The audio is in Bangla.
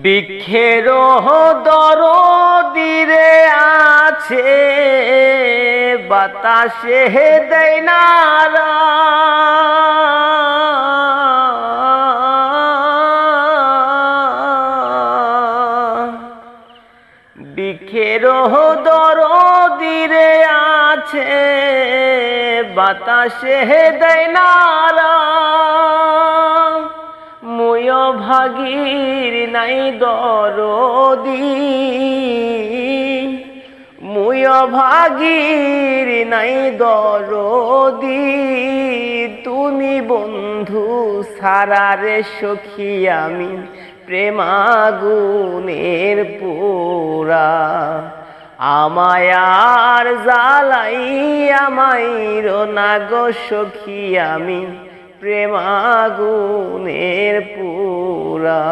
বৃক্ষের দরদিরে আছে বাতাসে দেয় নাড়া, বৃক্ষের দরদিরে আছে বাতাসে দেয় নাড়া, মুয় ভাগীর নাই দরদি, মুয় ভাগীর নাই দরদি, তুমি বন্ধু সারারে সখী আমি প্রেমাগুনের পোড়া, আমায় আর জ্বালাইয়া মাইরো না গো সখী আমি প্রেমাগুনের পোড়া।